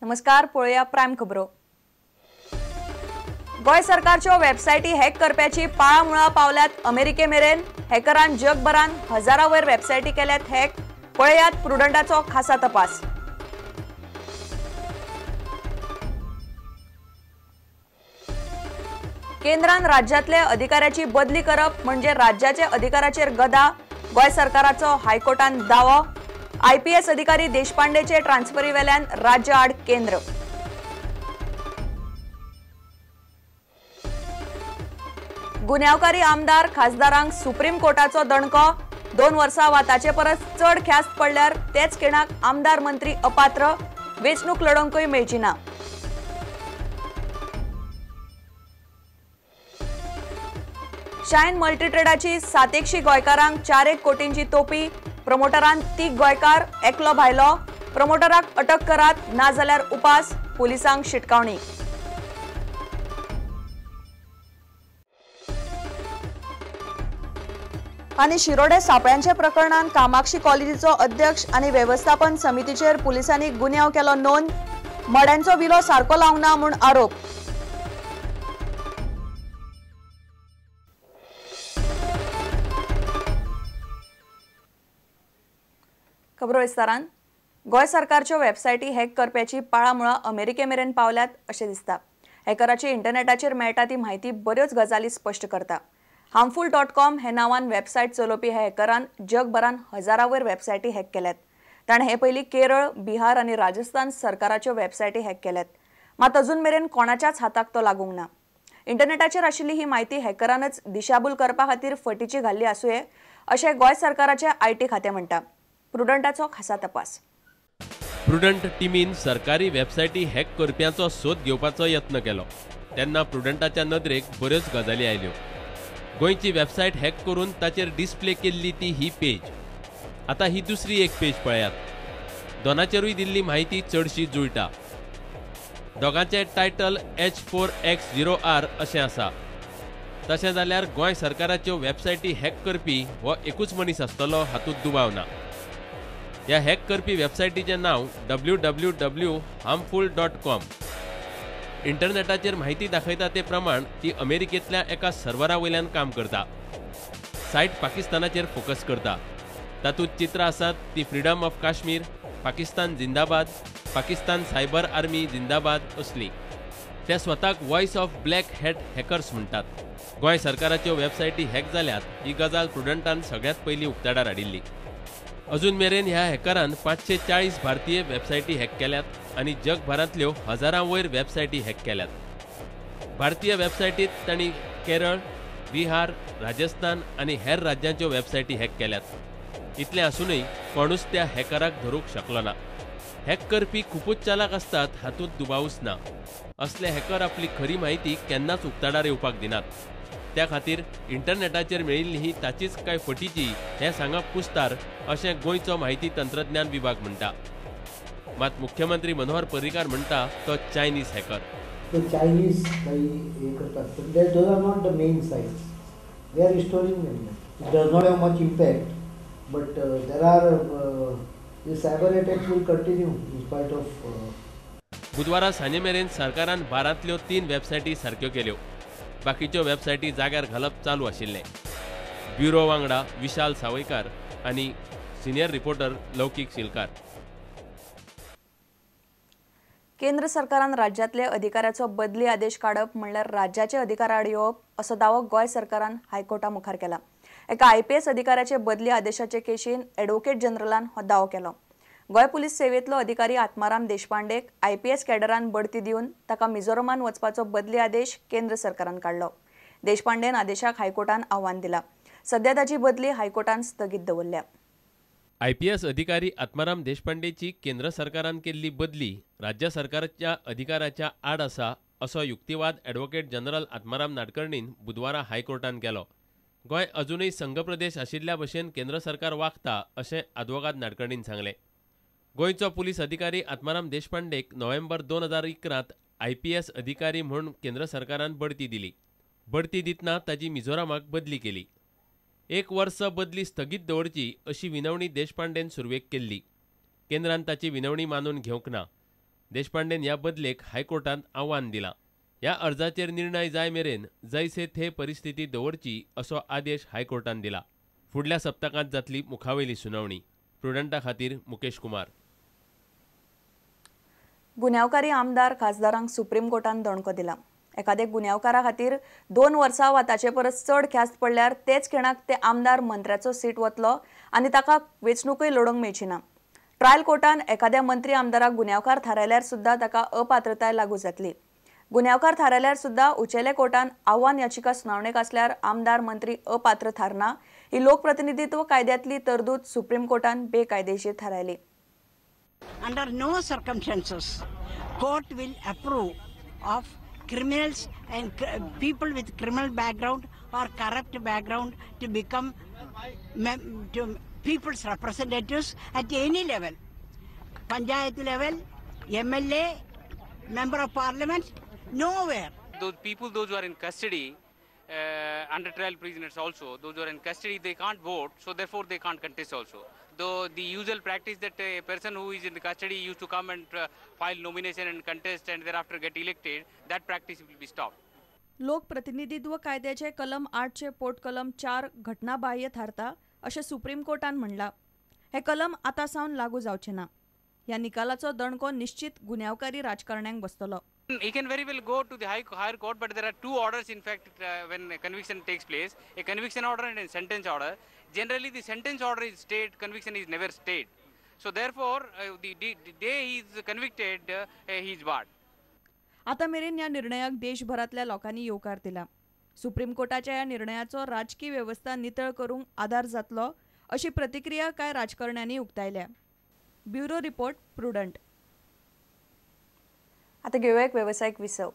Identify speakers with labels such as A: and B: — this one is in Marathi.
A: नमस्कार, पळोवया प्रायम खबरो। गोय सरकारच्यो वेबसायटी हॅक करप्याची पाळामुळा पावल्यात अमेरिकेमेरेन। हॅकरान जगभरान हजारांवयर वेबसायटी केल्यात हॅक। पळयात प्रुडंटाचो खासा तपास। केंद्रान राज्यातले अधिकाऱ्याची बदली करप म्हणजे राज्याचे अधिकाराचेर गदा। गोय सरकाराचो हायकोर्टान दावो। IPS अधिकारी देशपांडेचे ट्रान्सफरी वेल्यान राज्य आड केंद्र। गुन्यांवकारी आमदार खासदारांक सुप्रीम कोर्टाचो दणको। 2 वर्सां वा ताचे परस चड ख्यास्त पडल्यार तेच खिणाक आमदार मंत्री अपात्र। वेंचणूक लडोवंकय मेळची ना। शायन मल्टीट्रेडाची 700 गोंयकारांक 4 कोटींची तोपी। प्रमोटरान 3 गोंयकार एकलो भायलो। प्रमोटराक अटक करात, ना जाल्यार उपास। पुलिसांक शिटकावणी। आनी शिरोडे सापळ्यांचे प्रकरणात कामाक्षी कॉलेजीचो अध्यक्ष आनी व्यवस्थापन समितीचेर पुलिसांनी गुन्यांव केलो नोंद। मड्यांचो विलो सारको लावना म्हूण आरोप। खबरो विस्तारान। गोय सरकारच्यो वेबसायटी हॅक करप्याची पाळामुळा अमेरिकेमेरेन पावल्यात अशें दिसता। हॅकराची इंटरनेटाचेर मेळटा ती म्हायती बऱ्योच गजाली स्पश्ट करता। harmful.com हे नांवान वेबसायट चलोवपी हे हॅकरान जगभरान हजारांवयर वेबसायटी हॅक केल्यात। ताणें हे पयलीं केरळ, बिहार आनी राजस्थान सरकाराच्यो वेबसायटी हॅक केल्यात। मात अजून मेरेन कोणाच्याच हाताक तो लागूंक ना। इंटरनेटाचेर आशिल्ली ही म्हायती हॅकरानच दिशाभूल करपा खातीर फटीची घाल्ली आसूये अशें गोय सरकाराचे IT खातें म्हणटा। प्रुडंटाचो खासा तपास।
B: प्रुडंट टिमीन सरकारी वेबसायटी हॅक करप्यांचो सोद घेवपाचो यत्न केलो तेन्ना प्रुडंटाच्या नदरेक बऱ्योच गजाली आयल्यो। गोंयची वेबसायट हॅक करून ताचेर डिस्प्ले केल्ली ती ही पेज। आता ही दुसरी एक पेज पळयात। दोनाचेरूय दिल्ली म्हायती चडशी जुळटा। दोगांचे टायटल H4X0R अशें आसा। तशें जाल्यार गोंय सरकाराच्यो वेबसायटी हॅक करपी हो एकूच मनीस आसतलो हातूंत दुबाव ना। ह्या हॅक करपी वेबसायटीचें नांव www.harmful.com। इंटरनेटाचेर म्हायती दाखयता ते प्रमाण ती अमेरिकेंतल्या एका सर्वरा वयल्यान काम करता। सायट पाकिस्तानाचेर फोकस करता। तातूंत चित्रां आसात ती फ्रीडम ऑफ काश्मीर, पाकिस्तान जिंदाबाद, पाकिस्तान सायबर आर्मी जिंदाबाद असली। ते स्वताक voice of black hat hackers म्हणटात। गोंय सरकाराच्यो वेबसायटी हॅक जाल्यात ही गजाल प्रुडंटान सगळ्यांत पयलीं उक्ताडार हाडिल्ली। अजून मेरेन ह्या हॅकरान 540 भारतीय वेबसायटी हॅक केल्यात आनी जगभरांतल्यो हजारांवयर वेबसायटी हॅक केल्यात। भारतीय वेबसायटींत तांणी केरळ, बिहार, राजस्थान आनी हेर राज्यांच्यो वेबसायटी हॅक केल्यात। इतलें आसूनय कोणूच त्या हॅकराक धरूंक शकलो ना। हॅक करपी खूबच चालाक आसतात हातूंत दुबावूच ना। असले हॅकर आपली खरी म्हायती केन्नाच उक्ताडार येवपाक दिनात। त्या खातीर इंटरनेटाचेर मेळिल्ली ही ताचीच काय फटीची हें सांगप कुस्तार अशें गोंयचो म्हायती तंत्रज्ञान विभाग म्हणटा। मात मुख्यमंत्री मनोहर पर्रीकार म्हणटा तो चायनीज हॅकर।
C: चायनीज काही हे करतात पण those are not the main sites. They are restoring them. It does not have much impact, but there are the cyber attacks will continue in spite of.
B: बुधवारा सांजे मेरेन सरकारान 12तल्यो 3 वेबसायटी सारक्यो केल्यो। बाकीच्यो वेबसायटी जाग्यार घालप चालू आशिल्लें। ब्युरो वांगडा विशाल सावयकार आनी सिनियर रिपोर्टर लौकीक शिलकार।
A: केंद्र सरकारान राज्यातले अधिकाऱ्याचो बदली आदेश काडप म्हणल्यार राज्याचे अधिकार आड येवप असो दावो गोय सरकारान हायकोर्टा मुखार केला। एका IPS अधिकाऱ्याचे बदली आदेशाचे केशीन एडव्होकेट जनरलान हो दावो केलो। गोय पुलीस सेवेतलो अधिकारी आत्माराम देशपांडेक IPS कॅडरान बढती दिवन ताका मिझोरामान वचपाचो बदली आदेश केंद्र सरकारान काडलो। देशपांडेन आदेशाक हायकोर्टान आव्हान दिला। सध्या ताची बदली हायकोर्टान स्थगीत दवरल्या।
B: IPS अधिकारी आत्माराम देशपांडेची केंद्र सरकारान केल्ली बदली राज्य सरकाराच्या अधिकाराच्या आड आसा असो युक्तिवाद एडव्होकेट जनरल आत्माराम नाडकर्णीन बुधवारा हायकोर्टान केलो। गोंय अजूनय संघ प्रदेश आशिल्ल्या भशेन केंद्र सरकार वागता अशें आदवोगाद नाडकर्णीन सांगलें। गोंयचो पुलीस अधिकारी आत्माराम देशपांडेक नोव्हेंबर 2011 IPS अधिकारी म्हूण केंद्र सरकारान बढती दिली। बढती दितना ताची मिझोरामाक बदली केली। 1 वर्स बदली स्थगीत दवरची अशी विनवणी देशपांडेन सुरवेक केल्ली। केंद्रान ताची विनवणी मानून घेवंक ना। देशपांडेन ह्या बदलेक हायकोर्टांत आव्हान दिलां. ह्या अर्जाचेर निर्णय जाय मेरेन जैसे थे परिस्थिती दवरची असो आदेश हायकोर्टान दिला. फुडल्या सप्तकांत जातली मुखावेली सुनावणी. प्रुडंटा खातीर मुकेश कुमार.
A: गुन्यांवकारी आमदार खासदारांक सुप्रीम कोर्टान दणको दिला. एखाद्या गुन्यांवकारा खातीर 2 वर्सां वा ताचे परस चड ख्यास्त पडल्यार तेच खिणाक ते आमदार मंत्र्याचो सीट वतलो आनी ताका वेंचणूकय लडोवंक मेळची ना. ट्रायल कोर्टान एखाद्या मंत्री आमदाराक गुन्यांवकार थारायल्यार सुद्दां ताका अपात्रताय लागू जातली. गुन्यांवकार थारायल्यार सुद्दां उंचेल्या कोर्टान आव्हान याचिका सुनावणेक आसल्यार आमदार मंत्री अपात्र थारना ही लोकप्रतिनिधित्व कायद्यांतली तरतूद सुप्रीम कोर्टान बेकायदेशीर थारायली.
D: Under no circumstances, court will approve of criminals and people with criminal background or corrupt background to become to people's representatives at any level. Panchayat level, MLA, Member of Parliament, nowhere.
E: Those who are in custody, under trial prisoners also, those who are in custody, they can't vote, so therefore they can't contest also. Though the usual practice that a person who is in the custody used to come and file nomination and contest and thereafter get elected, that practice will be stopped.
A: लोक प्रतिनिधित्व कायद्याचे कलम 8 चे पोट कलम 4 घटनाबाह्य थारता अशें सुप्रीम कोर्टान म्हणलां. हे कलम आतां सावन लागू जावचे ना. ह्या निकालाचो दणको निश्चित गुन्यांवकारी राजकारण्यांक बसतलो.
E: He can very well go to the higher court, but there are two orders in fact when a conviction takes place, a conviction order and a sentence order. Generally the sentence order is stayed, conviction is never stayed. So therefore the day he is convicted, he is barred.
A: आता मेरेन ह्या निर्णयाक देशभरातल्या लोकांनी येवकार दिला. सुप्रीम कोर्टाच्या ह्या निर्णयाचो राजकीय व्यवस्था नितळ करूंक आदार जातलो अशी प्रतिक्रिया कांय राजकारण्यांनी उक्तायल्या. Bureau report, prudent. आता घेऊया एक व्यावसायिक विसव.